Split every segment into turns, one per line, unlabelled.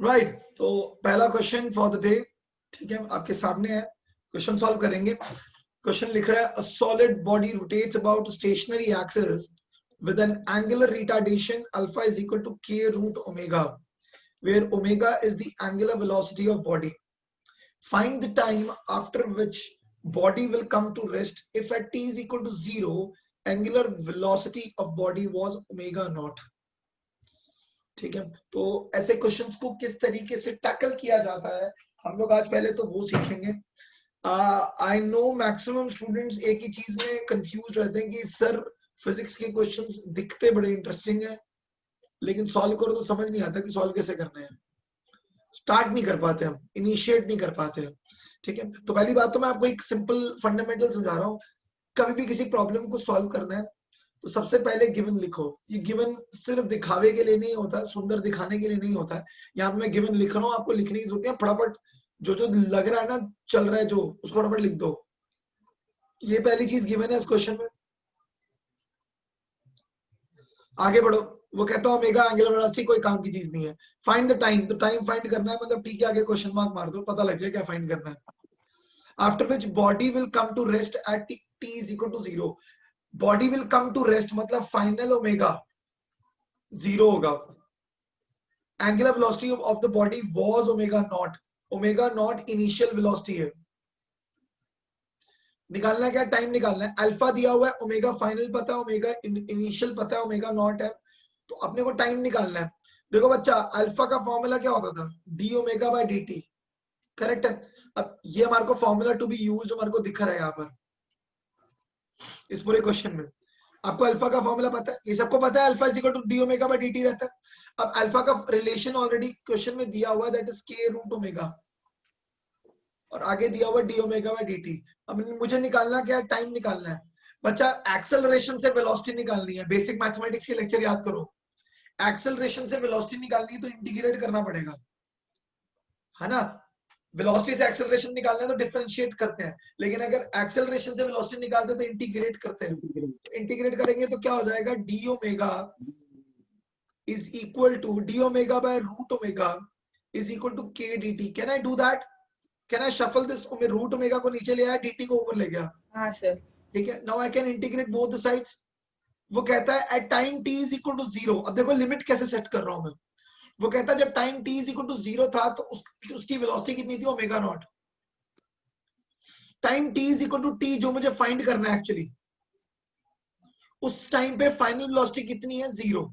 Right तो पहला question for the day, ठीक है, आपके सामने है, क्वेश्चन सॉल्व करेंगे। क्वेश्चन लिख रहा है a solid body rotates about stationary axis with an angular retardation alpha is equal to k root omega, where omega is the angular velocity of body. Find the time after which body will come to rest if at t is equal to 0 angular velocity of body was omega naught. ठीक है, तो ऐसे questions को किस तरीके से tackle किया जाता है हम लोग आज पहले तो वो सीखेंगे। आई नो मैक्सिमम स्टूडेंट्स एक ही चीज में कंफ्यूज रहते हैं कि सर फिजिक्स के क्वेश्चंस दिखते बड़े इंटरेस्टिंग है लेकिन सॉल्व करो तो समझ नहीं आता कि सॉल्व कैसे करना है, स्टार्ट नहीं कर पाते हम, इनिशिएट नहीं कर पाते हैं। ठीक है, तो पहली बात तो मैं आपको एक सिंपल फंडामेंटल समझा रहा हूँ। कभी भी किसी प्रॉब्लम को सॉल्व करना है तो सबसे पहले गिवन लिखो। ये गिवन सिर्फ दिखावे के लिए नहीं होता, सुंदर दिखाने के लिए नहीं होता है। यहाँ पे मैं गिवन लिख रहा हूँ, आपको लिखने की जरूरत है, फटाफट जो जो लग रहा है ना, चल रहा है जो, उसको फटाफट लिख दो। ये पहली चीज गिवन है इस क्वेश्चन में। आगे बढ़ो, वो कहता है ओमेगा एंगुलर वेलोसिटी कोई काम की चीज नहीं है। फाइंड द टाइम, तो टाइम फाइंड करना है, मतलब टी के आगे क्वेश्चन मार्क मार दो, पता लग जाए क्या फाइंड करना है। After which body will come to rest at T is equal to 0। Body will come to rest मतलब फाइनल ओमेगा 0 होगा। Angular velocity of the body was omega naught. Omega naught initial velocity है। निकालना है क्या, time निकालना है। Alpha दिया हुआ है, ओमेगा फाइनल पता है, ओमेगा इनिशियल पता है, ओमेगा नॉट है, तो अपने को टाइम निकालना है। देखो बच्चा, अल्फा का फॉर्मूला क्या होता था, D omega by d T, correct है। अब ये हमारे को फॉर्मूला टू बी यूज्ड हमारे को दिख रहा है यहाँ पर इस पूरे क्वेश्चन में। आपको अल्फा का फॉर्मूला पता है, ये सबको पता है, alpha is equal to D omega by d t रहता है। अब अल्फा का रिलेशन ऑलरेडी क्वेश्चन में दिया हुआ है, दैट इज के रूट ओमेगा, और आगे दिया हुआ D omega by d T. अब मुझे निकालना क्या है, टाइम निकालना है। बच्चा एक्सेलरेशन से वेलोसिटी निकालनी है, बेसिक मैथमेटिक्स के लेक्चर याद करो। एक्सेलरेशन से वेलोसिटी निकालनी है तो इंटीग्रेट करना पड़ेगा, है ना। वेलोसिटी से एक्सेलरेशन निकालना है तो डिफरेंशिएट करते हैं, लेकिन अगर एक्सेलरेशन से वेलोसिटी निकालते हैं तो इंटीग्रेट करते हैं। इंटीग्रेट करेंगे तो क्या हो जाएगा, D omega is equal to D omega by root omega is equal to K D T. Can I do that, can I shuffle this, root omega को नीचे ले आया, dt को ऊपर ले गया।
हाँ सर।
ठीक है, now I can integrate both the sides. वो कहता है at time t is equal to 0। अब देखो लिमिट कैसे सेट कर रहा हूं मैं। वो कहता है जब time t is equal to 0 था तो उसकी वेलोसिटी कितनी थी, omega naught. Time t is equal to t जो मुझे फाइंड करना है एक्चुअली, उस टाइम पे फाइनल वेलोसिटी कितनी है, 0,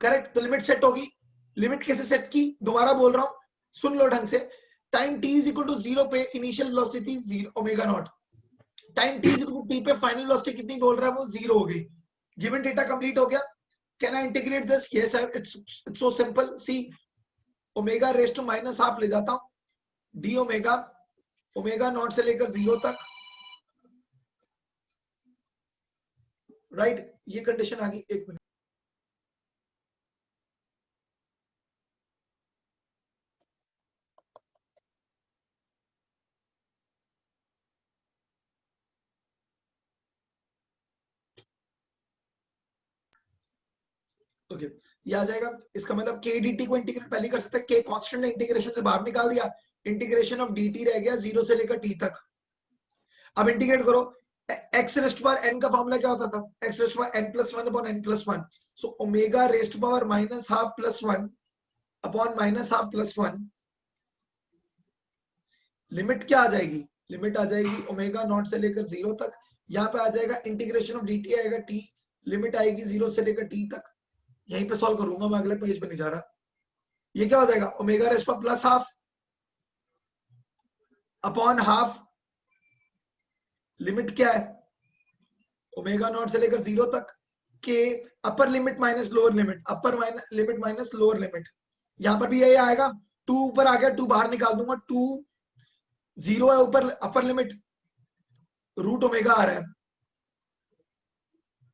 करेक्ट। तो लिमिट सेट होगी। लिमिट कैसे सेट की, दोबारा बोल रहा हूं, सुन लो ढंग से। Time t is equal to 0 पे इनिशियल वेलोसिटी थी omega naught. Time t is equal to t पे फाइनल वेलोसिटी कितनी बोल रहा है, वो 0 हो गई। गिवन डेटा कंप्लीट हो गया। Can I integrate this, yes sir, it's so simple. See, omega raise to minus half ले जाता हूं, डी ओमेगा, ओमेगा नॉट से लेकर 0 तक, राइट। ये कंडीशन आ गई, एक मिनट। ओके, ये आ जाएगा। इसका मतलब के डी टी को इंटीग्रेट पहले कर सकते हैं, के कांस्टेंट है, इंटीग्रेशन से बाहर निकाल दिया, इंटीग्रेशन ऑफ dt रह गया 0 से लेकर t तक। अब इंटीग्रेट करो, x रेस्ट पावर n का फॉर्मूला क्या होता था, x rest power n plus 1 upon n plus 1। So omega rest power minus half plus 1 upon minus half plus 1। Limit क्या आ जाएगी, लिमिट आ जाएगी ओमेगा नॉट से लेकर 0 तक। यहाँ पे आ जाएगा इंटीग्रेशन ऑफ dt आएगा t, लिमिट आएगी 0 से लेकर t तक। यहीं पे सॉल्व करूंगा मैं, अगले पेज पे नहीं जा रहा। ये क्या हो जाएगा, omega rest power plus half upon half, limit क्या है, ओमेगा नॉट से लेकर 0 तक, के upper limit minus lower limit, upper limit minus lower limit. यहां पर भी यही आएगा, 2 ऊपर आ गया, 2 बाहर निकाल दूंगा, 2 0 है ऊपर अपर लिमिट, रूट ओमेगा आ रहा है,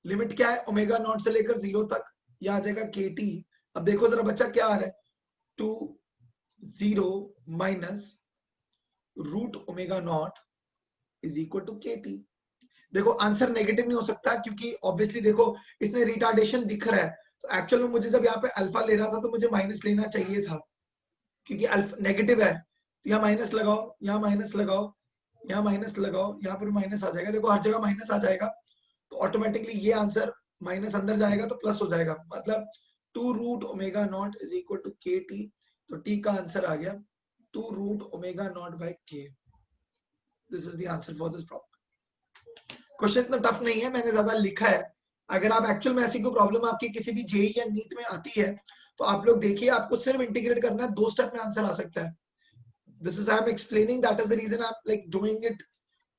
लिमिट क्या है, ओमेगा नॉट से लेकर 0 तक, यह आ जाएगा के टी। अब देखो जरा बच्चा क्या आ रहा है, 2 0 minus root omega naught is equal to K T. देखो आंसर नेगेटिव नहीं हो सकता क्योंकि ऑब्वियसली देखो इसमें रिटार्डेशन दिख रहा है, तो एक्चुअल में मुझे जब यहाँ पे अल्फा ले रहा था तो मुझे माइनस लेना चाहिए था, क्योंकि अल्फा नेगेटिव है, तो यहाँ माइनस लगाओ, यहाँ माइनस लगाओ, यहाँ माइनस लगाओ, यहाँ पर माइनस आ जाएगा। देखो हर जगह माइनस आ जाएगा, तो ऑटोमेटिकली ये आंसर माइनस अंदर जाएगा तो प्लस हो जाएगा, मतलब 2 root omega naught is equal to K T. तो टी का आंसर आ गया 2 root omega naught by K. This is the answer for this problem. Question इतना टफ नहीं है, मैंने ज्यादा लिखा है। अगर आप एक्चुअल में ऐसी कोई प्रॉब्लम आपकी किसी भी जेई या नीट में आती है तो आप लोग देखिए, आपको सिर्फ इंटीग्रेट करना है, 2 स्टेप में आंसर आ सकता है। This is I am explaining, that is the reason I am like doing it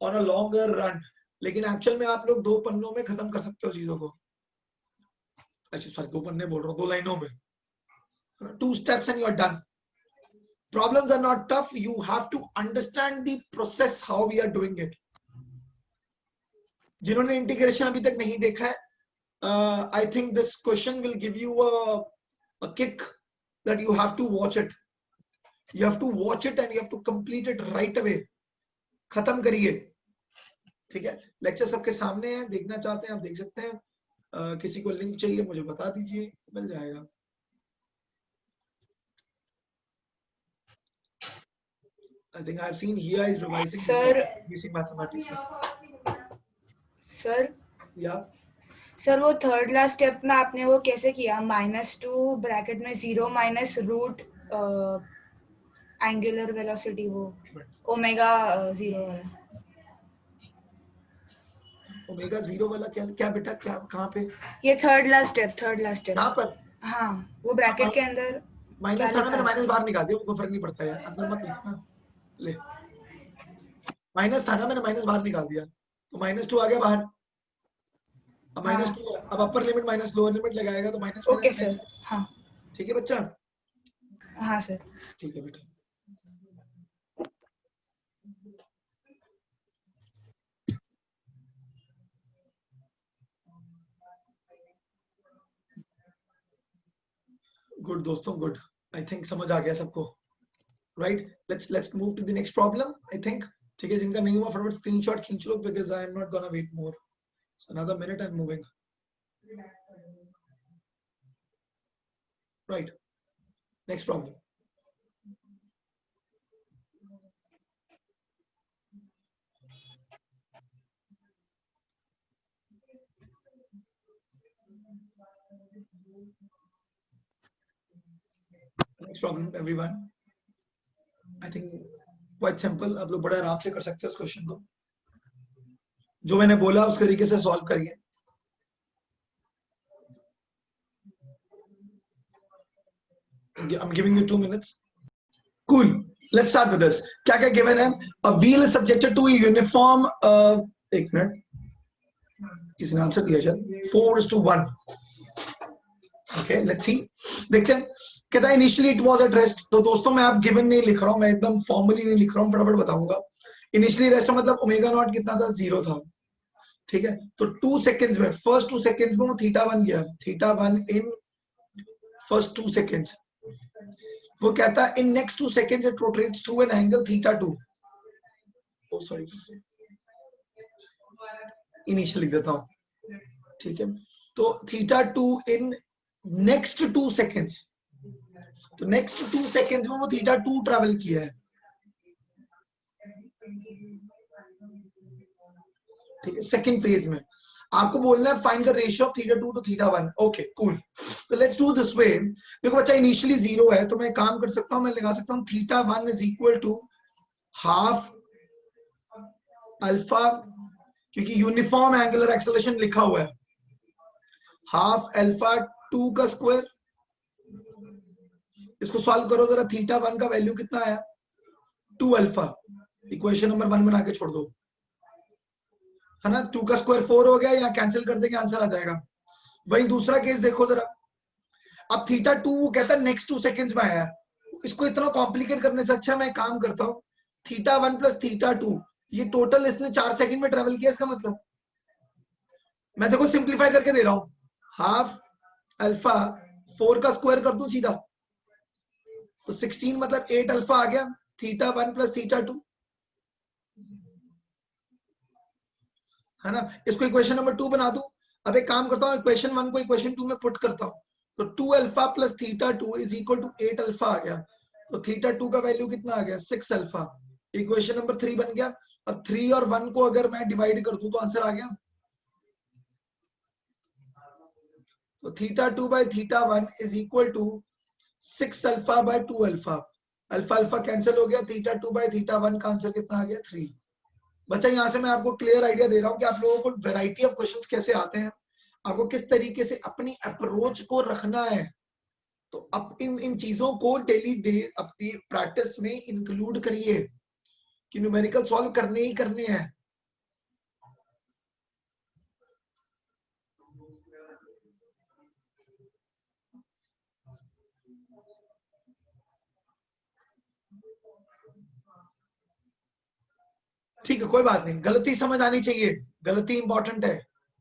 on a longer run. लेकिन एक्चुअल में आप लोग 2 पन्नों में खत्म कर सकते हो चीजों को। अच्छा सॉरी, 2 पन्ने बोल रहा हूँ, 2 लाइनों में, 2 steps and you are done. Problems are not tough, you have to understand the process how we are doing it. जिन्होंने इंटीग्रेशन अभी तक नहीं देखा है, I think this question will give you a kick that you have to watch it. You have to watch it and you have to complete it right away. खत्म करिए, ठीक है। लेक्चर सबके सामने है, देखना चाहते हैं आप देख सकते हैं। किसी को लिंक चाहिए मुझे बता दीजिए, मिल जाएगा। I think I've seen here is revising basic mathematics.
Sir
या
सर वो थर्ड लास्ट स्टेप में आपने वो कैसे किया, -2 ब्रैकेट में 0 माइनस रूट एंगुलर वेलोसिटी, वो ओमेगा 0 वाला।
ओमेगा 0 वाला क्या क्या बेटा, क्या कहाँ पे?
ये थर्ड लास्ट स्टेप
यहाँ पर।
हाँ, वो ब्रैकेट के अंदर
माइनस था ना, मैंने माइनस बाहर निकाल दिया, कोई फर्क नहीं पड़ता यार, अंदर मत लिखना। ले, माइनस था ना, मैंने माइनस बाहर निकाल दिया, तो -2 आ गया बाहर। अब -2, अब upper limit minus lower limit लगाएगा तो माइनस।
ओके सर, हाँ
ठीक है बच्चा?
हाँ सर,
ठीक है बेटा। गुड दोस्तों, गुड। आई थिंक समझ आ गया सबको, right? Let's move to the next problem. I think ठीक है, जिनका नहीं हुआ फटाफट स्क्रीनशॉट खींच लो, because I am not gonna wait more, another minute and moving, right? Next problem. Next problem everyone, I think quite simple, आप लोग बड़े आराम से कर सकते हो इस क्वेश्चन को। जो मैंने बोला उस तरीके से सॉल्व करिए। I'm giving you 2 minutes. Cool. Let's start with this. क्या क्या given है? A wheel is subjected to a uniform, एक मिनट, किसने आंसर दिया शायद, 4:1. Okay, let's see. देखते हैं। कहता है initially it was at rest. तो दोस्तों मैं आप given नहीं लिख रहा हूँ, मैं एकदम फॉर्मली नहीं लिख रहा हूँ, फटाफट बताऊंगा। Initially rest मतलब ओमेगा नॉट कितना था, 0 था, ठीक है। तो 2 सेकेंड्स में, फर्स्ट 2 सेकेंड्स में वो θ1 गया, θ1 इन फर्स्ट 2 सेकेंड्स। वो कहता है in next 2 seconds it rotates through an angle θ2। Oh sorry, initially देता हूं, ठीक है। तो θ2 इन नेक्स्ट 2 सेकेंड्स, तो नेक्स्ट 2 सेकेंड्स में वो θ2 ट्रैवल किया है, ठीक है। सेकंड फेज में आपको बोलना है find the ratio of θ2 to θ1। Okay cool, तो लेट्स डू दिस वे। देखो बच्चा इनिशियली 0 है, तो मैं काम कर सकता हूं, मैं लगा सकता हूं θ1 is equal to half alpha, क्योंकि यूनिफॉर्म एंगुलर एक्सेलरेशन लिखा हुआ है, हाफ अल्फा 2 का स्क्वायर। इसको सॉल्व करो जरा, θ1 का वैल्यू कितना आया, 2 अल्फा। इक्वेशन नंबर 1 बना के छोड़ दो, है ना। 2 का स्क्वायर 4 हो गया, यहाँ कैंसिल कर देंगे आंसर आ जाएगा। वही दूसरा केस देखो जरा, अब θ2 कहता है नेक्स्ट 2 सेकंड्स में आया है। इसको इतना कॉम्प्लिकेट करने से अच्छा मैं काम करता हूँ, θ1 प्लस θ2, ये टोटल इसने 4 सेकंड में ट्रेवल किया, इसका मतलब मैं देखो सिंप्लीफाई करके दे रहा हूँ, हाफ अल्फा 4 का स्क्वायर कर दूं सीधा, तो 16 मतलब 8 अल्फा आ गया, θ1 प्लस θ2, है ना। इसको इक्वेशन नंबर 2 बना दूं। अब एक काम करता हूँ, इक्वेशन 1 को इक्वेशन 2 में पुट करता हूँ, तो 2 alpha plus theta 2 is equal to 8 alpha आ गया। तो थीटा 2 का वैल्यू कितना आ गया 6 अल्फा। इक्वेशन नंबर 3 बन गया। अब 3 और 1 को अगर मैं डिवाइड कर दूं तो आंसर आ गया। तो theta 2 by theta 1 is equal to 6 alpha by 2 alpha. Alpha alpha cancel हो गया। थीटा 2 बाय थीटा 1 का आंसर कितना आ गया 3। बच्चा यहां से मैं आपको क्लियर आइडिया दे रहा हूं कि आप लोगों को वैरायटी ऑफ क्वेश्चंस कैसे आते हैं, आपको किस तरीके से अपनी अप्रोच को रखना है। तो अब इन चीजों को डेली डे अपनी प्रैक्टिस में इंक्लूड करिए कि न्यूमेरिकल सॉल्व करने ही करने हैं। ठीक है, कोई बात नहीं, गलती समझ आनी चाहिए। गलती इंपॉर्टेंट है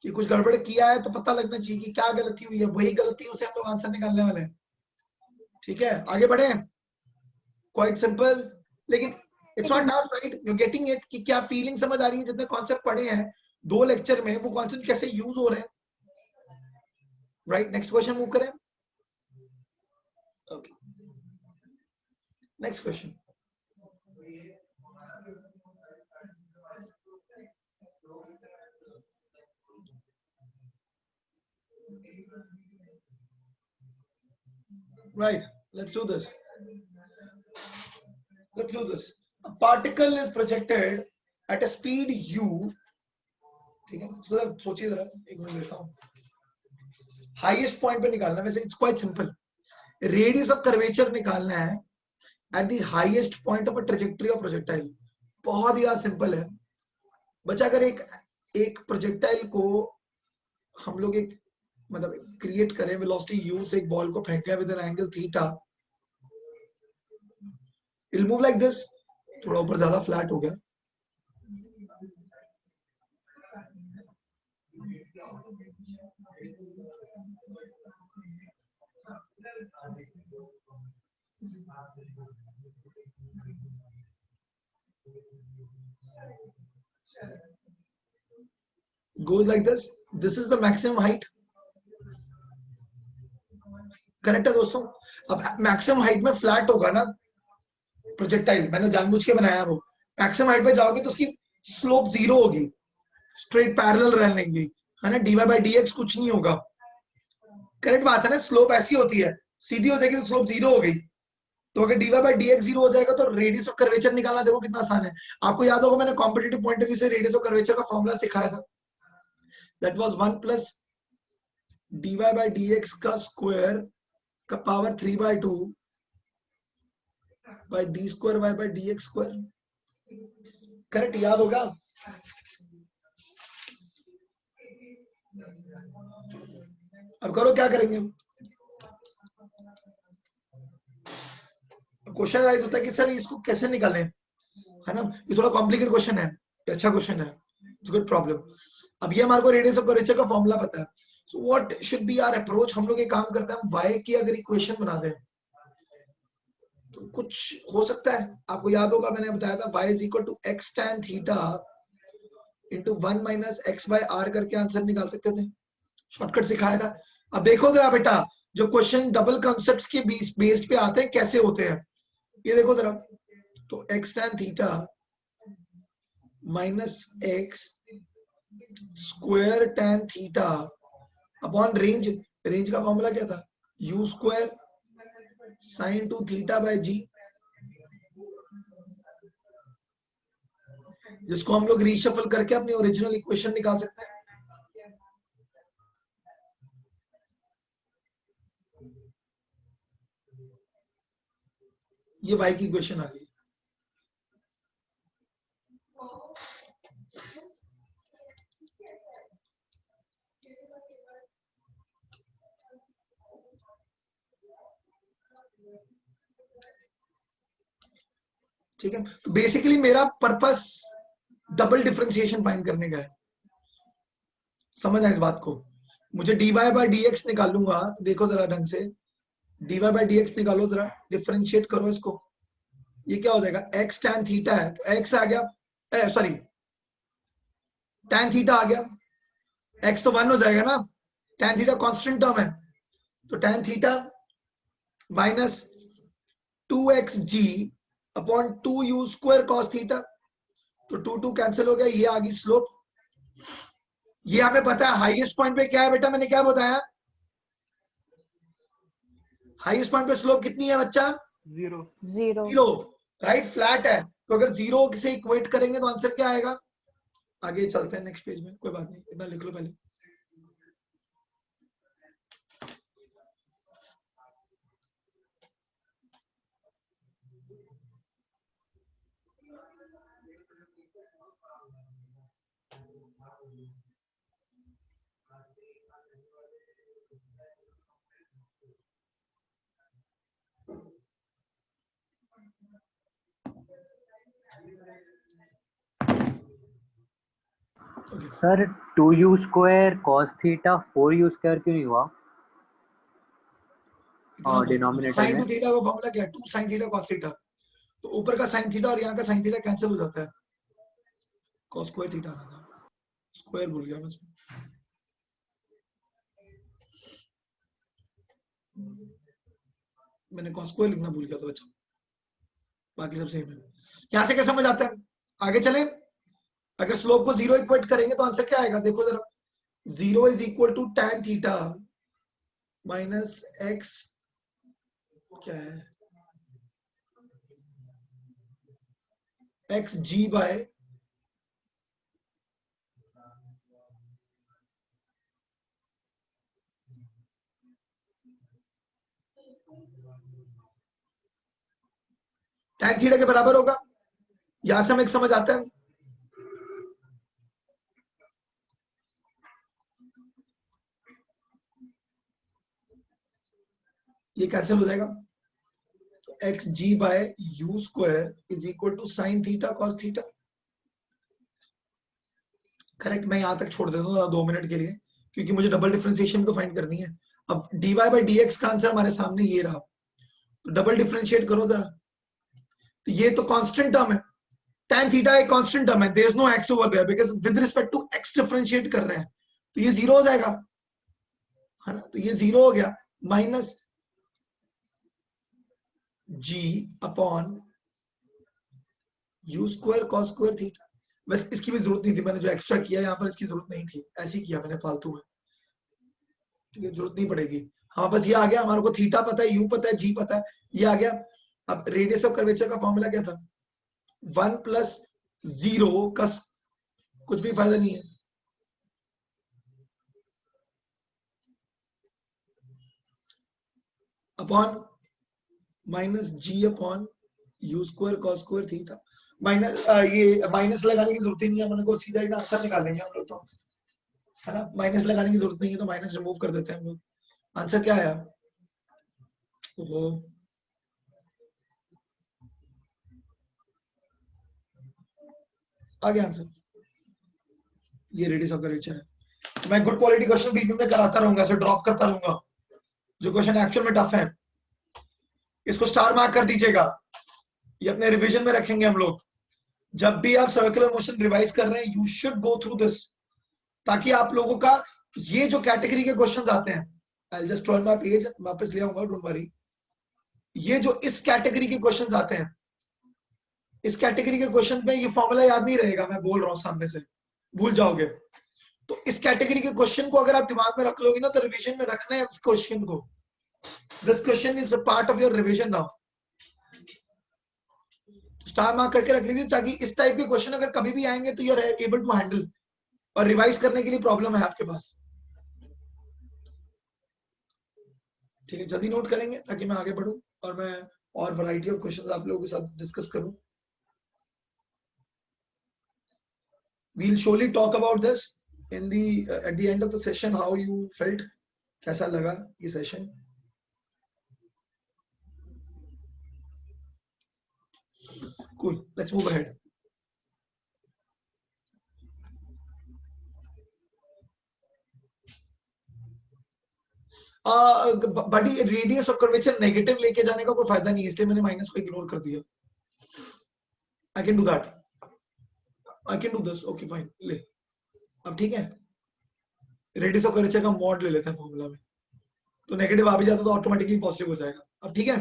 कि कुछ गड़बड़ किया है तो पता लगना चाहिए कि क्या गलती हुई है, वही गलतियों से हम लोग आंसर निकालने वाले हैं। ठीक है, आगे बढ़े। क्वाइट सिंपल, लेकिन it's not tough, right? You getting it कि क्या फीलिंग समझ आ रही है? जितने कॉन्सेप्ट पढ़े हैं 2 लेक्चर में, वो कॉन्सेप्ट कैसे यूज हो रहे हैं, राइट? नेक्स्ट क्वेश्चन मूव करें। Okay, next question. Right, let's do this. Let's do this. A particle is projected at a speed u. ठीक है, इसको जरा सोचिए, जरा एक मिनट देता हूँ। हाईएस्ट पॉइंट पे निकालना, वैसे it's quite simple. Radius of curvature निकालना है at the highest point of a trajectory of projectile. बहुत ही सिंपल है बच्चा। अगर एक प्रोजेक्टाइल को हम लोग एक मतलब क्रिएट करें, वेलोसिटी u से एक बॉल को फेंका with an angle theta, it will move like this. थोड़ा ऊपर ज्यादा फ्लैट हो गया। Goes like this. This is the maximum height. Correct है दोस्तों। अब मैक्सिमम हाइट में फ्लैट होगा ना प्रोजेक्टाइल, मैंने जानबूझ के बनाया वो। मैक्सिमम हाइट पे जाओगे तो उसकी स्लोप 0 होगी, स्ट्रेट पैरेलल रहेंगी, है ना? dy बाई dx कुछ नहीं होगा। करेक्ट बात है ना? स्लोप ऐसी होती है, सीधी हो जाएगी तो स्लोप 0 हो गई। तो अगर dy बाई dx 0 हो जाएगा तो रेडियस ऑफ कर्वेचर निकालना देखो कितना आसान है। आपको याद होगा मैंने कॉम्पिटिटिव पॉइंट ऑफ व्यू से रेडियस ऑफ कर्वेचर का फॉर्मूला सिखाया था। That was 1 plus dy by dx का स्क्वायर का power 3/2 by d square y by d x square. Correct, याद होगा? अब करो, क्या करेंगे? क्वेश्चन राइज होता है कि सर इसको कैसे निकालें, है ना? ये थोड़ा कॉम्प्लिकेटेड क्वेश्चन है, अच्छा क्वेश्चन है, इट्स गुड प्रॉब्लम। अब ये हमारे को रेडियस ऑफ कर्वेचर का फॉर्मूला पता है। So what should be our approach? हम लोग ये काम करते हैं, हम y की अगर इक्वेशन बना दें तो कुछ हो सकता है। आपको याद होगा मैंने बताया था y is equal to x tan theta into 1 minus x by r करके आंसर निकाल सकते थे, शॉर्टकट सिखाया था। अब देखो जरा बेटा, जो क्वेश्चन डबल कॉन्सेप्ट्स के बेस्ड पे आते हैं कैसे होते हैं, ये देखो जरा। तो x tan theta minus x square tan theta upon range. Range का फॉर्मूला क्या था? u square sine 2 theta by g, जिसको हम लोग रीशफल करके अपनी ओरिजिनल इक्वेशन निकाल सकते हैं। ये y की इक्वेशन आ गई। ठीक है, तो बेसिकली मेरा पर्पस डबल डिफरेंशिएशन फाइंड करने का है। समझ आए इस बात को? मुझे dy बाय dx निकालूंगा तो देखो जरा ढंग से, dy बाय dx निकालो जरा, डिफरेंशिएट करो इसको। ये क्या हो जाएगा? x tan थीटा है तो x आ गया, सॉरी tan थीटा आ गया, x तो 1 हो जाएगा ना, tan थीटा कांस्टेंट टर्म है, तो tan theta minus 2xg upon 2u square cos theta, तो 2 कैंसिल हो गया, ये आ गई स्लोप। ये हमें पता है हाईएस्ट पॉइंट पे क्या है बेटा, मैंने क्या बताया, हाईएस्ट पॉइंट पे स्लोप कितनी है बच्चा,
0
0, राइट, फ्लैट है। तो अगर 0 से इक्वेट करेंगे तो आंसर क्या आएगा। आगे चलते हैं नेक्स्ट पेज में, कोई बात नहीं, इतना लिख लो पहले।
Sir 2u square cos theta 4u square क्यों नहीं हुआ डिनोमिनेटर
साइन
में?
टू थीटा का फॉर्मूला क्या है, 2 sin थीटा cos थीटा, तो ऊपर का sin थीटा और यहाँ का sin थीटा कैंसिल हो जाता है, cos स्क्वायर थीटा आना था, स्क्वायर भूल गया बस, मैंने cos स्क्वायर लिखना भूल गया था बच्चा, बाकी सब सेम है। यहां से क्या समझ आता है, आगे चले। अगर स्लोप को 0 इक्वेट करेंगे तो आंसर क्या आएगा, देखो जरा, 0 is equal to tan theta minus x, क्या है, x g by tan theta के बराबर होगा। यहां से हमें एक समझ आता है, ये कैंसिल हो जाएगा, तो x g by u square is equal to sine theta cos theta. Correct, मैं यहां तक छोड़ देता हूँ 2 मिनट के लिए, क्योंकि मुझे डबल डिफरेंशिएशन तो फाइंड करनी है। अब dy बाय dx का आंसर हमारे सामने ये रहा, तो डबल डिफरेंशिएट करो जरा, तो ये तो कांस्टेंट टर्म है, tan थीटा एक कांस्टेंट टर्म है, there is no x over there because with respect to x differentiate कर रहे हैं, तो ये 0 हो जाएगा, है ना, तो ये 0 हो गया, minus g upon u square cos square theta. बस इसकी भी जरूरत नहीं थी, मैंने जो एक्स्ट्रा किया यहाँ पर इसकी जरूरत नहीं थी, ऐसे ही किया मैंने फालतू में, ठीक है, जरूरत नहीं पड़ेगी। हाँ बस ये आ गया, हमारे को थीटा पता है, यू पता है, जी पता है, ये आ गया। अब रेडियस ऑफ कर्वेचर का फॉर्मूला क्या था, 1 प्लस 0 का कुछ भी फायदा नहीं है, upon minus g upon u square cos square theta. Minus ये माइनस लगाने की जरूरत ही नहीं है, हमने को सीधा आंसर निकालेंगे हम लोग, तो है ना, माइनस लगाने की जरूरत नहीं है, तो माइनस रिमूव कर देते हैं हम लोग। आंसर क्या आया, वो आ गया आंसर, ये रेडियस ऑफ कर्वेचर है। मैं गुड क्वालिटी क्वेश्चन बीच में कराता रहूंगा, ऐसे ड्रॉप करता रहूंगा, जो क्वेश्चन एक्चुअल में टफ है इसको स्टार मार्क कर दीजिएगा, ये अपने रिवीजन में रखेंगे हम लोग। जब भी आप सर्कुलर मोशन रिवाइज कर रहे हैं, you should go through this, ताकि आप लोगों का ये जो कैटेगरी के क्वेश्चंस आते हैं, I just turn my page, वापस ले आऊंगा, डोंट वरी, ये जो इस कैटेगरी के क्वेश्चंस आते हैं, इस कैटेगरी के क्वेश्चन में ये फॉर्मूला याद नहीं रहेगा, मैं बोल रहा हूं सामने से, भूल जाओगे। तो इस कैटेगरी के क्वेश्चन को अगर आप दिमाग में रख लोगे ना, तो रिवीजन में रखना है इस क्वेश्चन को, this question is a part of your revision now, star mark करके रख लीजिए, ताकि इस टाइप के क्वेश्चन अगर कभी भी आएंगे तो you are able to handle, और रिवाइज करने के लिए प्रॉब्लम है आपके पास, ठीक है। जल्दी नोट करेंगे ताकि मैं आगे बढ़ूं और मैं और वैरायटी ऑफ क्वेश्चंस आप लोगों के साथ डिस्कस करूं। We'll surely talk about this in the at the end of the session, how you felt, कैसा लगा ये session. Cool, let's move ahead. बड़ी रेडियस ऑफ कर्वेचर नेगेटिव लेके जाने का कोई फायदा नहीं है, इसलिए मैंने माइनस को इग्नोर कर दिया। I can do that, I can do this, okay fine, ले, अब ठीक है। रेडियस ऑफ कर्वेचर का मॉड ले लेते हैं फॉर्मूला में, तो नेगेटिव आ भी जाता तो ऑटोमेटिकली पॉजिटिव हो जाएगा। अब ठीक है,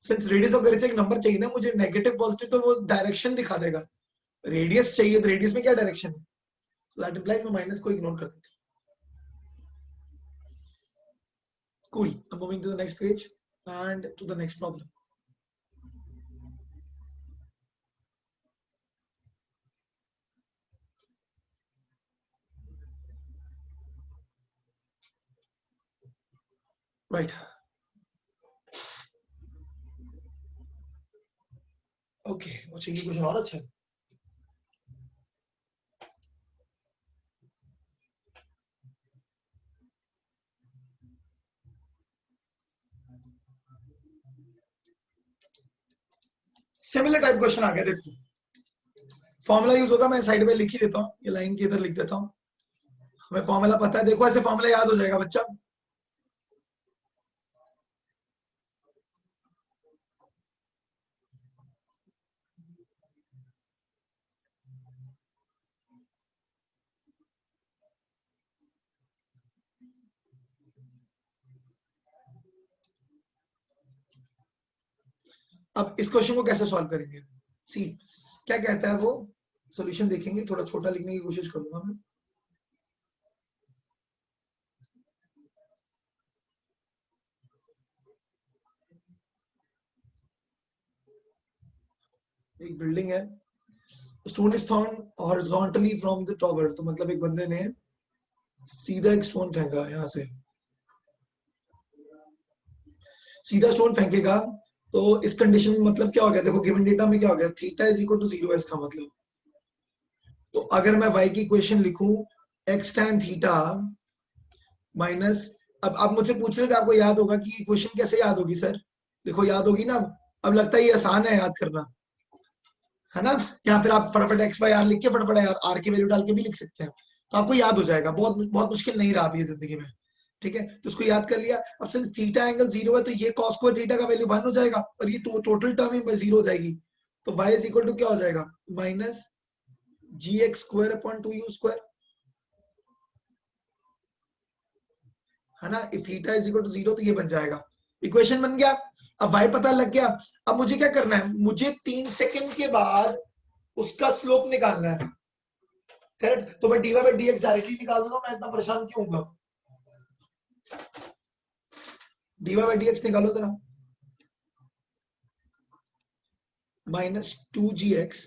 सिंस रेडियस ऑफ कर्व से एक नंबर चाहिए ना मुझे, नेगेटिव पॉजिटिव, तो वो डायरेक्शन दिखा देगा। रेडियस चाहिए तो रेडियस में क्या डायरेक्शन है, सो दैट इंप्लाइज मैं माइनस को इग्नोर कर देता हूं। Cool. I'm moving to the next page and to the next problem. Right. Okay. अच्छा ये क्वेश्चन और अच्छा है। सिमिलर टाइप क्वेश्चन आ गया, देखो फॉर्मूला यूज होगा, मैं साइड में लिख ही देता हूँ, ये लाइन के इधर लिख देता हूँ, हमें फॉर्मूला पता है, देखो ऐसे फॉर्मूला याद हो जाएगा बच्चा। अब इस क्वेश्चन को कैसे सॉल्व करेंगे, सी क्या कहता है वो, सॉल्यूशन देखेंगे, थोड़ा छोटा लिखने की कोशिश करूंगा मैं। एक बिल्डिंग है, stone is throne horizontally from the tower, तो मतलब एक बंदे ने सीधा एक स्टोन फेंका, यहां से सीधा स्टोन फेंकेगा, तो इस कंडीशन में मतलब क्या हो गया, देखो गिवन डेटा में क्या हो गया, थीटा इज इक्वल टू 0 है इसका मतलब। तो अगर मैं y की इक्वेशन लिखूं x tan थीटा माइनस, अब आप मुझसे पूछ रहे थे, आपको याद होगा कि इक्वेशन कैसे याद होगी सर, देखो याद होगी ना, अब लगता है ये आसान है याद करना, है ना, या फिर आप फटाफट x बाय आर लिख के फटाफट आर की वैल्यू डाल के भी लिख सकते हैं, तो आपको याद हो जाएगा, बहुत बहुत मुश्किल नहीं रहा अभी जिंदगी में, ठीक है, तो इसको याद कर लिया। अब सिंस थीटा एंगल 0 है तो ये cos स्क्वायर थीटा का वैल्यू 1 हो जाएगा, और ये टोटल टर्म ही 0 हो जाएगी, तो y इज इक्वल टू क्या हो जाएगा, minus g x square upon 2u square, है ना, if theta is equal to 0 तो ये बन जाएगा, इक्वेशन बन गया। अब y पता लग गया, अब मुझे क्या करना है, मुझे 3 सेकंड के बाद उसका स्लोप निकालना है, करेक्ट, तो मैं dy बाई dx डायरेक्टली निकाल दूंगा, मैं इतना परेशान क्यों हूँ, dy बाई dx निकालो जरा, minus 2gx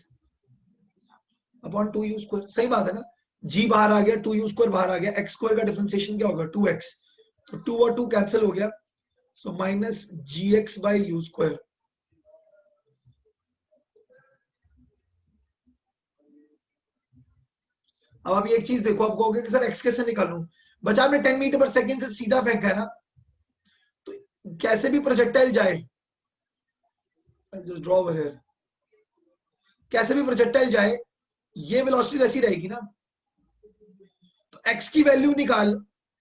upon 2u square, सही बात है ना, g बाहर आ गया, 2u स्क्वायर बाहर आ गया, x स्क्वायर का डिफरेंशिएशन क्या होगा 2x, तो 2 और 2 कैंसिल हो गया, so minus gx by u square. अब आप एक चीज देखो, आप कहोगे कि सर x कैसे निकालूं, बचा आपने 10 मीटर पर सेकंड से सीधा फेंका है ना, तो कैसे भी प्रोजेक्टाइल जाए, जस्ट ड्रॉ ओवर हियर, कैसे भी प्रोजेक्टाइल जाए ये वेलोसिटी ऐसी रहेगी ना, तो x की वैल्यू निकाल,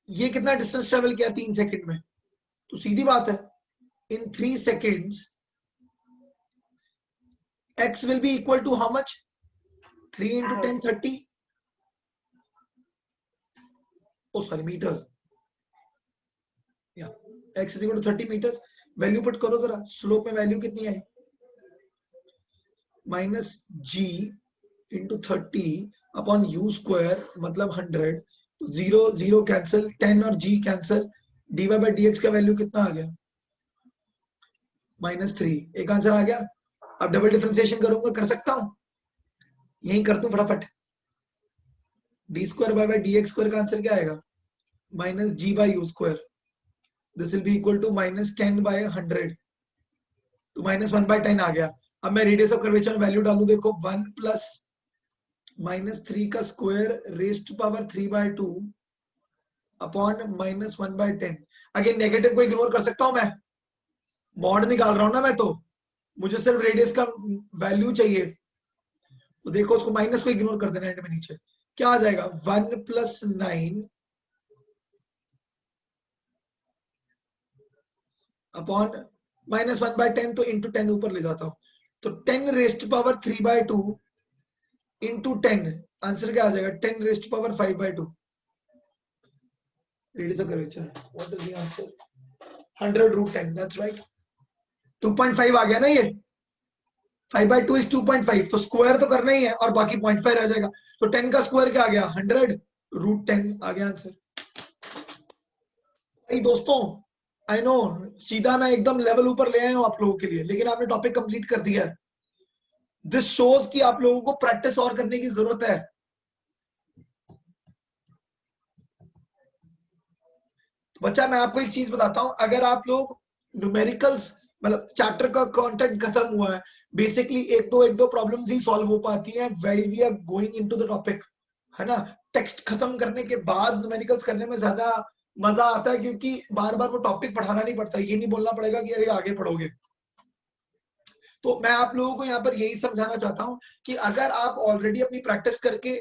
ये कितना डिस्टेंस ट्रेवल किया 3 सेकंड में, तो सीधी बात है इन 3 seconds x will be equal to how much, 3 into 10 30, oh sorry meters, yeah, x is equal to 30 meters, value put करो जरा, स्लोप में वैल्यू कितनी आई, minus g into 30 upon u square मतलब 100, तो 0 0 कैंसिल, 10 और g cancel, dy by dx का value कितना आ गया, -3, एक आंसर आ गया। अब डबल डिफरेंशिएशन करूंगा, कर सकता हूं, यही कर दूं फटाफट, d square by d x square का आंसर क्या आएगा, minus g by u square, this will be equal to minus 10 by 100, तो -1/10 आ गया। अब मैं रेडियस ऑफ कर्वेचर में वैल्यू डालू, देखो 1 प्लस -3 का square raise to power 3/2 upon -1/10, again negative को इग्नोर कर सकता हूं मैं, मॉड निकाल रहा हूं ना मैं, तो मुझे सिर्फ रेडियस का वैल्यू चाहिए, तो देखो उसको माइनस को इग्नोर कर देना, एंड में नीचे क्या आ जाएगा, 1 प्लस 9 अपॉन -1/10, तो इंटू 10 ऊपर ले जाता हूं, तो 10 रेस्ट पावर 3/2 इंटू 10, आंसर क्या आ जाएगा 10 rest power 5/2, Radius of curvature. What is the answer? 100 root 10. That's right. 2.5 आ गया ना ये. 5/2 is 2.5. तो स्क्वायर तो करना ही है और बाकी 0.5 रह जाएगा. तो 10 का स्क्वायर क्या आ गया? 100 रूट 10 आ गया आंसर. भाई दोस्तों, आई नो सीधा मैं एकदम लेवल ऊपर ले आया हूं आप लोगों के लिए, लेकिन आपने टॉपिक कंप्लीट कर दिया है. दिस शोज कि आप लोगों को प्रैक्टिस और करने की जरूरत है. बच्चा मैं आपको एक चीज बताता हूं, अगर आप लोग न्यूमेरिकल्स मतलब चैप्टर का कंटेंट खत्म हुआ है, बेसिकली एक दो प्रॉब्लम्स ही सॉल्व हो पाती हैं while we are going into the topic, है ना. टेक्स्ट खत्म करने के बाद न्यूमेरिकल्स करने में ज्यादा मजा आता है, क्योंकि बार बार वो टॉपिक पढ़ाना नहीं पड़ता. ये नहीं बोलना पड़ेगा कि अरे आगे पढ़ोगे. तो मैं आप लोगों को यहाँ पर यही समझाना चाहता हूँ कि अगर आप ऑलरेडी अपनी प्रैक्टिस करके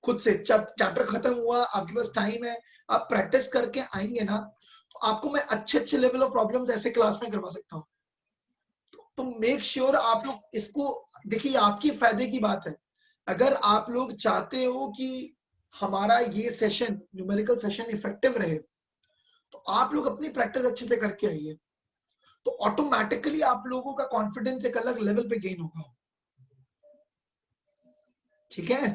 खुद से चैप्टर खत्म हुआ, आपके पास टाइम है, आप प्रैक्टिस करके आएंगे ना, तो आपको मैं अच्छे अच्छे लेवल ऑफ प्रॉब्लम्स ऐसे क्लास में करवा सकता हूँ. तो मेक श्योर आप लोग इसको देखिए, आपकी फायदे की बात है. अगर आप लोग चाहते हो कि हमारा ये सेशन न्यूमेरिकल सेशन इफेक्टिव रहे, तो आप लोग अपनी प्रैक्टिस अच्छे से करके आइए, तो ऑटोमेटिकली आप लोगों का कॉन्फिडेंस एक अलग लेवल पे गेन होगा. ठीक है,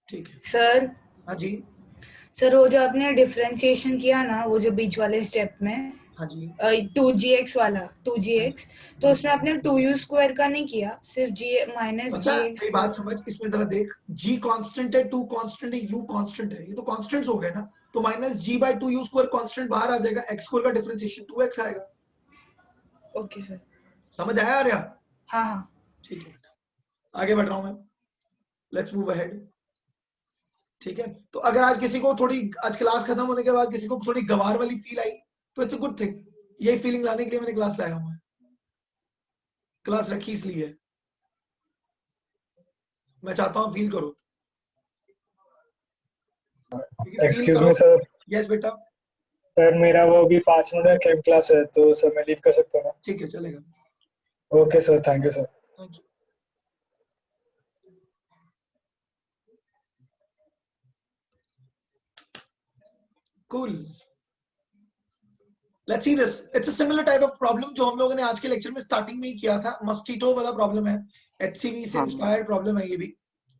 ठीक है
सर.
हाँ जी.
सर वो जो आपने डिफरेंशिएशन किया ना, वो जो बीच वाले स्टेप में,
हाँ जी.
2gx वाला 2gx, तो उसमें आपने 2u स्क्वायर का नहीं किया, सिर्फ g माइनस
अच्छा
gx.
मेरी बात समझ, इसमें जरा देख, g कांस्टेंट है, 2 कांस्टेंट है, u कांस्टेंट है, ये तो कांस्टेंट्स हो गए ना. तो माइनस g/2u स्क्वायर कांस्टेंट बाहर आ जाएगा, x स्क्वायर का डिफरेंशिएशन 2x आएगा.
Okay sir.
समझ आया आर्या?
हाँ हाँ.
ठीक है, आगे बढ़ रहा हूं मैं. Let's move ahead. ठीक है, तो अगर आज किसी को थोड़ी, आज क्लास खत्म होने के बाद किसी को थोड़ी गवार वाली फील आई, तो इट्स अ गुड थिंग. यही फीलिंग लाने के लिए मैंने क्लास लाया हूं. क्लास रखी इसलिए है, मैं चाहता हूं फील करो.
Excuse me sir.
यस बेटा.
सर मेरा वो अभी 5 मिनट में केम क्लास है, तो सर मैं लीव कर सकता हूँ ना?
ठीक है, चलेगा.
Okay sir, thank you sir.
Thank you. Cool. Let's see this. It's a similar type of problem जो हम लोगों ने आज के लेक्चर में स्टार्टिंग में ही किया था. मस्कीटो वाला प्रॉब्लम है, HCV से इंस्पायर्ड प्रॉब्लम है ये भी.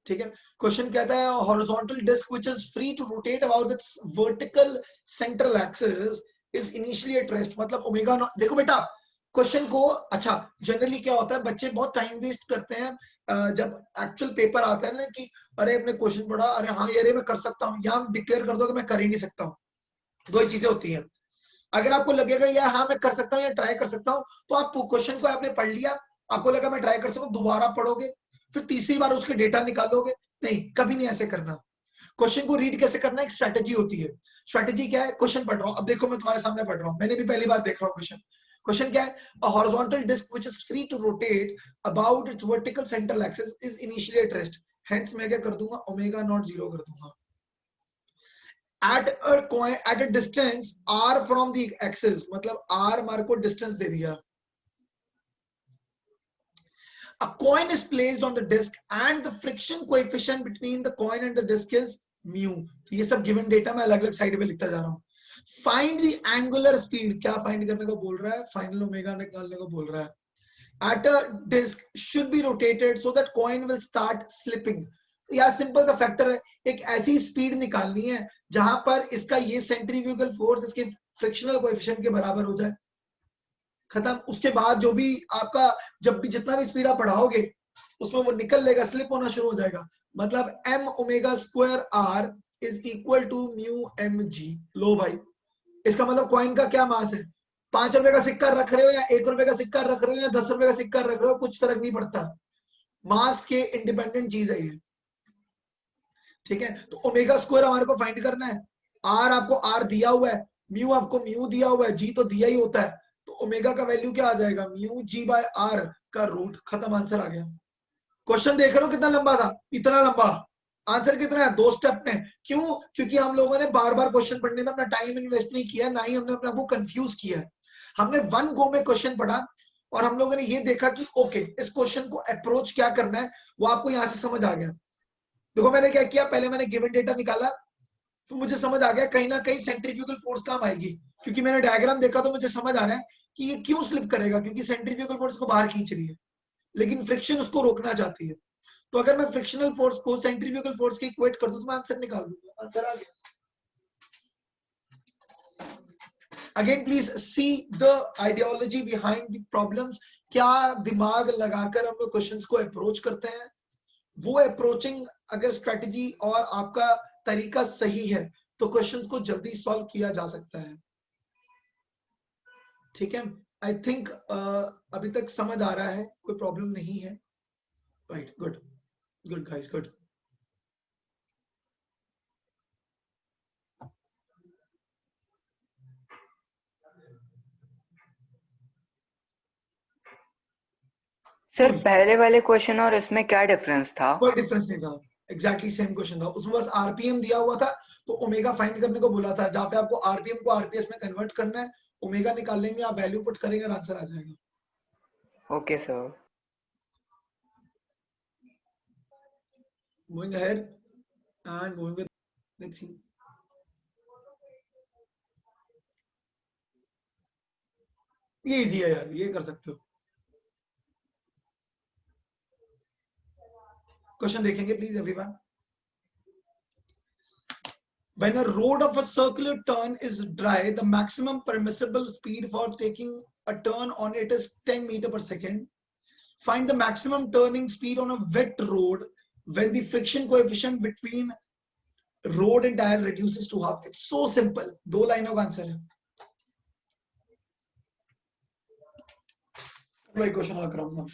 ठीक है, क्वेश्चन कहता है horizontal disc which is free to rotate about its vertical central axis is initially at rest. मतलब ओमेगा नॉट. देखो बेटा क्वेश्चन को, अच्छा जनरली क्या होता है, बच्चे बहुत टाइम वेस्ट करते हैं जब एक्चुअल पेपर आता है ना, कि अरे हमने क्वेश्चन पढ़ा, अरे हाँ ये मैं कर सकता हूँ, या डिक्लेयर कर दो कि मैं कर ही नहीं सकता हूँ. दो ही चीजें होती हैं. अगर आपको लगेगा यार हाँ मैं कर सकता हूँ या ट्राई कर सकता हूँ, तो आप क्वेश्चन को आपने पढ़ लिया, आपको लगा मैं ट्राई कर सकता हूँ, दोबारा पढ़ोगे, फिर तीसरी बार उसके डेटा निकालोगे. नहीं, कभी नहीं ऐसे करना. क्वेश्चन को रीड कैसे करना, एक स्ट्रेटेजी होती है. स्ट्रेटेजी क्या है? क्वेश्चन पढ़ रहा हूँ, अब देखो मैं तुम्हारे सामने पढ़ रहा हूँ, मैंने भी पहली बार देख रहा हूँ क्वेश्चन. क्वेश्चन क्या है? A horizontal disc which is free to rotate about its vertical central axis is initially at rest. Hence मैं क्या कर दूंगा, ओमेगा नॉट 0 कर दूंगा. at a distance r from the axis, मतलब r मार को डिस्टेंस दे दिया. A coin is placed on the disc and the friction coefficient between the coin and the disc is mu. तो ये सब given data मैं अलग अलग साइड पे लिखता जा रहा हूँ. Find the angular speed. क्या फाइंड करने को बोल रहा है? फाइनल ओमेगा निकालने को बोल रहा है. At a disc should be rotated so that coin will start slipping. तो यार सिंपल सा फैक्टर है, एक ऐसी स्पीड निकालनी है जहां पर इसका ये सेंट्रीफ्यूगल फोर्स इसके फ्रिक्शनल कोएफिशिएंट के बराबर हो जाए. खत्म. उसके बाद जो भी आपका, जब भी जितना भी स्पीड आप बढ़ाओगे उसमें वो निकल लेगा, स्लिप होना शुरू हो जाएगा. मतलब m omega square r is equal to mu mg. लो भाई, इसका मतलब कॉइन का क्या मास है? 5 रुपए का सिक्का रख रहे हो या 1 रुपए का सिक्का रख रहे हो या 10 रुपए का सिक्का रख रहे हो, कुछ फर्क नहीं पड़ता. मास के इंडिपेंडेंट चीज है ये. ठीक है, तो ओमेगा स्क्वायर हमारे को फाइंड करना है. आर आपको आर दिया हुआ है, म्यू आपको म्यू दिया हुआ है, जी तो दिया ही होता है. तो ओमेगा का वैल्यू क्या आ जाएगा? म्यू जी बाय आर का रूट. खत्म, आंसर आ गया. क्वेश्चन देख रहे हो कितना लंबा था? इतना लंबा. आंसर कितना है? 2 स्टेप में. क्यों? क्योंकि हम लोगों ने बार बार क्वेश्चन पढ़ने में अपना टाइम इन्वेस्ट नहीं किया, ना ही हमने अपने आप को कंफ्यूज किया है. हमने वन गो में क्वेश्चन पढ़ा और हम लोगों ने ये देखा कि ओके इस क्वेश्चन को अप्रोच क्या करना है, वो आपको यहां से समझ आ गया. देखो मैंने क्या किया, पहले मैंने गिवन डेटा निकाला, फिर मुझे समझ आ गया कहीं ना कहीं सेंट्रीफ्यूगल फोर्स काम आएगी, क्योंकि मैंने डायग्राम देखा तो मुझे समझ आ रहा है कि ये क्यों स्लिप करेगा, क्योंकि सेंट्रीफ्यूगल फोर्स को बाहर खींच रही है लेकिन फ्रिक्शन उसको रोकना चाहती है। तो अगर मैं फ्रिक्शनल फोर्स को सेंट्रीफ्यूगल फोर्स के इक्वेट कर दूं तो मैं आंसर निकाल दूंगा, आंसर आ गया। Again please see the ideology behind the problems. क्या दिमाग लगाकर हम लोग क्वेश्चंस को अप्रोच करते हैं, वो अप्रोचिंग अगर स्ट्रेटजी और आपका तरीका सही है तो क्वेश्चंस को जल्दी सॉल्व किया जा सकता है। ठीक है, आई थिंक अभी तक समझ आ रहा है, कोई प्रॉब्लम नहीं है। Right, good good guys, good.
Sir पहले वाले क्वेश्चन और इसमें क्या डिफरेंस था?
कोई डिफरेंस नहीं था, एग्जैक्टली सेम क्वेश्चन था। उसमें बस आरपीएम दिया हुआ था तो ओमेगा फाइंड करने को बोला था, जहां पे आपको आरपीएम को आरपीएस में कन्वर्ट करना है, ओमेगा निकाल लेंगे, आप वैल्यू पुट करेंगे और आंसर आ जाएगा।
Okay sir.
Moving ahead and moving with let's see. ये इजी है यार, ये कर सकते हो। क्वेश्चन देखेंगे please everyone. When a road of a circular turn is dry, the maximum permissible speed for taking a turn on it is 10 meters per second. Find the maximum turning speed on a wet road when the friction coefficient between road and tire reduces to half. It's so simple. दो लाइनों का answer है। वही question आ कराऊंगा।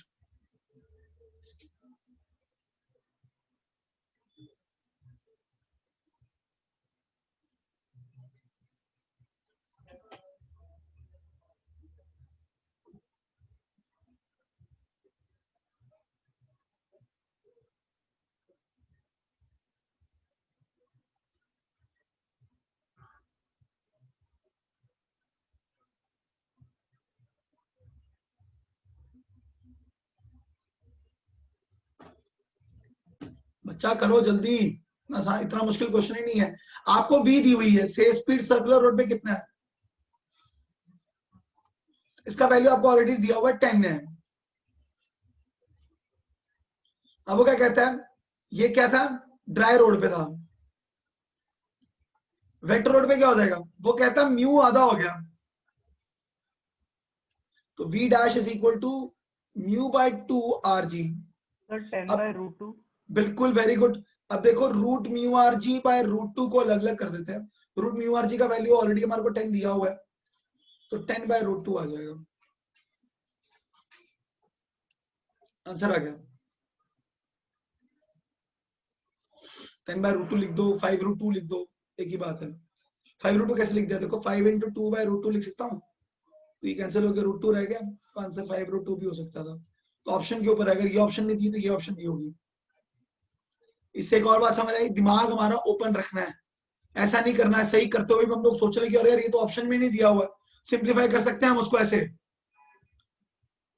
बच्चा करो जल्दी, इतना मुश्किल क्वेश्चन ही नहीं है। आपको वी दी हुई है, से स्पीड सर्कुलर रोड पे कितना है, इसका वैल्यू आपको ऑलरेडी दिया हुआ है 10 है। अब वो क्या कहता है, ये क्या था, ड्राई रोड पे था, वेट रोड पे क्या हो जाएगा, वो कहता म्यू आधा हो गया, तो v dash is equal to mu by 2 r g.
Sir 10/√2।
बिल्कुल, वेरी गुड। अब देखो root mu r g by root 2 को अलग अलग कर देते हैं। रूट म्यू आर जी का वैल्यू ऑलरेडी हमारे को 10 दिया हुआ है, तो 10/√2 आ जाएगा, आंसर आ गया। 10/√2 लिख दो, 5√2 लिख दो, एक ही बात है। 5√2 कैसे लिख दिया, देखो 5 × 2/√2 लिख सकता हूँ, तो ये कैंसिल होकर √2 रह गया, तो आंसर 5√2 भी हो सकता था। तो ऑप्शन के ऊपर अगर ये ऑप्शन नहीं दी तो ये ऑप्शन दी होगी। इससे एक और बात समझ आई, दिमाग हमारा ओपन रखना है, ऐसा नहीं करना है सही करते हुए भी हम लोग सोच रहे कि अरे यार ये तो ऑप्शन में नहीं दिया हुआ है, सिंप्लीफाई कर सकते हैं हम उसको ऐसे।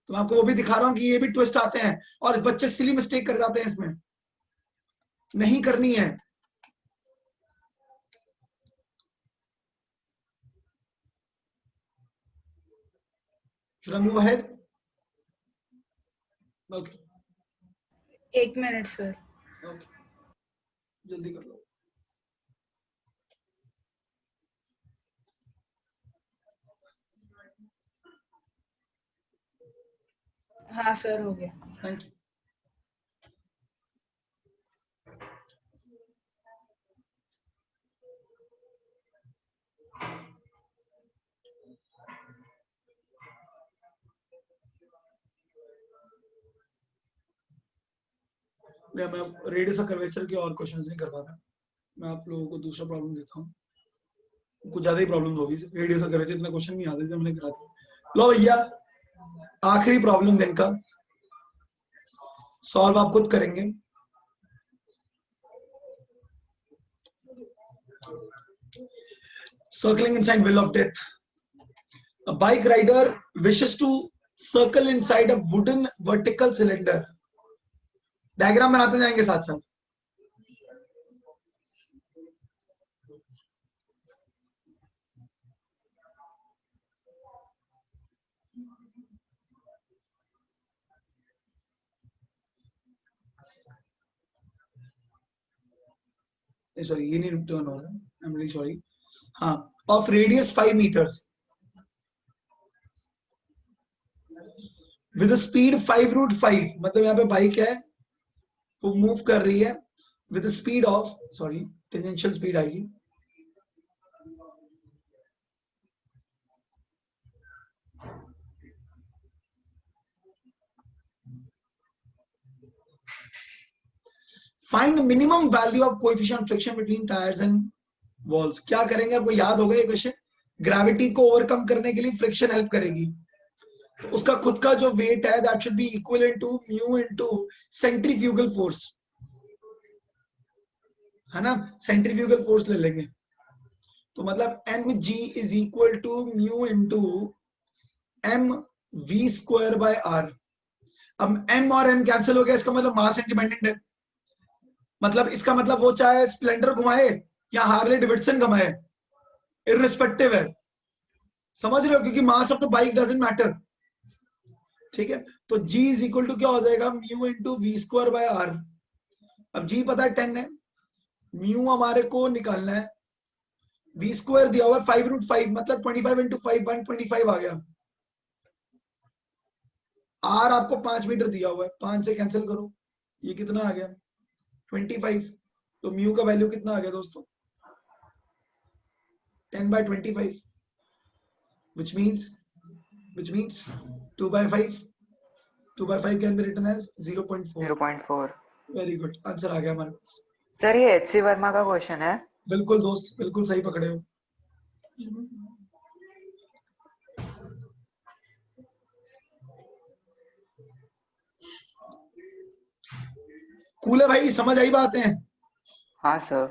तो मैं आपको वो भी दिखा रहा हूँ कि ये भी ट्विस्ट आते हैं और बच्चे सिली मिस्टेक कर जाते हैं, इसमें नहीं करनी है। Should I move ahead? Okay.
1 minute sir.
Okay. जल्दी कर लो।
हाँ सर, हो गया।
Thank you. मैं रेडियस ऑफ कर्वेचर के और क्वेश्चंस नहीं कर पा रहा, मैं आप लोगों को दूसरा प्रॉब्लम देता हूँ, कुछ ज्यादा ही प्रॉब्लम होगी। रेडियस ऑफ कर्वेचर इतना क्वेश्चन नहीं आते थे, मैंने करा दिया। लो भैया, आखिरी प्रॉब्लम दिन का, सॉल्व आप खुद करेंगे। Circling inside wheel of death. A bike rider wishes to circle inside a wooden vertical cylinder. Diagram बनाते जाएंगे साथ साथ। सॉरी ये नहीं टर्न हो रहा, आई एम रियली सॉरी, हाँ, of radius 5 meters with speed 5√5, मतलब यहाँ पे बाइक है वो मूव कर रही है with speed of, sorry tangential speed आएगी, find minimum value of coefficient friction between tyres and walls. क्या करेंगे, आपको याद होगा ये क्वेश्चन, ग्रेविटी को ओवरकम करने के लिए फ्रिक्शन हेल्प करेगी, तो उसका खुद का जो वेट है that should be equivalent to mu into centrifugal force, है ना, सेंट्रीफ्यूगल फोर्स ले लेंगे, तो मतलब mg is equal to mu into m v square by r। अब m और m कैंसिल हो गया, इसका मतलब मास इंडिपेंडेंट है, मतलब इसका मतलब वो चाहे स्प्लेंडर घुमाए या हार्ले डेविडसन घुमाए, इररिस्पेक्टिव है, समझ रहे हो, क्योंकि mass of the bike doesn't matter, ठीक है। तो g इज इक्वल टू क्या हो जाएगा, mu into v square by r. अब g पता है 10 है, म्यू हमारे को निकालना है, वी स्क्वायर दिया हुआ है 5√5, मतलब 25 इंटू 5 125 आ गया, आर आपको 5 मीटर दिया हुआ है, 5 से कैंसिल करो, ये कितना आ गया 25, तो म्यू का वैल्यू कितना आ गया दोस्तों 10/25, which means 2/5, 2/5 can be written as 0.4।
0.4।
Very good, answer आ गया हमारे पास।
सर ये HC वर्मा का क्वेश्चन है।
बिल्कुल दोस्त, बिल्कुल सही पकड़े हो। कूल है भाई, समझ आई बातें?
हाँ सर।